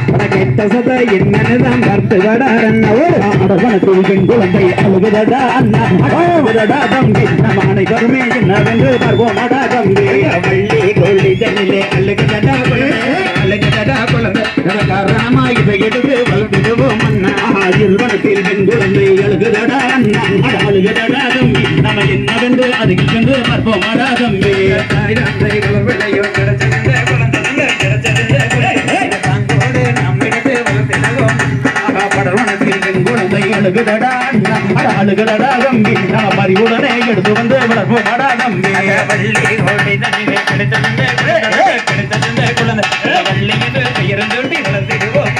கெட்ட சத என்னதான் கருத்துகடா அண்ணா அடவனத்தில் பெண் குழந்தை அழுகுதடா அண்ணா அழுகுதடா தம்பி நம் அனைவருமே என்னவென்று பார்ப்போமடா தம்பி வள்ளி கொள்ளி தண்ணிலே அழுகுதடா அழுகுதடா குழந்தை காரணமா இதை எடுத்து வளர்த்துடுவோம் அண்ணா இருவனத்தில் பெண் குழந்தை அழுகுதடா அண்ணா அழுகுதடா தம்பி நம்ம என்னவென்று அதுக்கு சென்று பார்ப்போமடா தம்பி வெள்ளையோ கிடைச்சிருந்த குழந்தை கிடைச்சிருந்த அழுகுதடா அழுகுதடா தம்பி நம்ம பறிவுடனே எடுத்து வந்து வளர்ப்போமடா தம்பி வள்ளி கோடி தண்ணிலே கிடைத்திருந்த குழந்தை வள்ளி என்று பெயர்ந்து வளர்த்திடுவோம்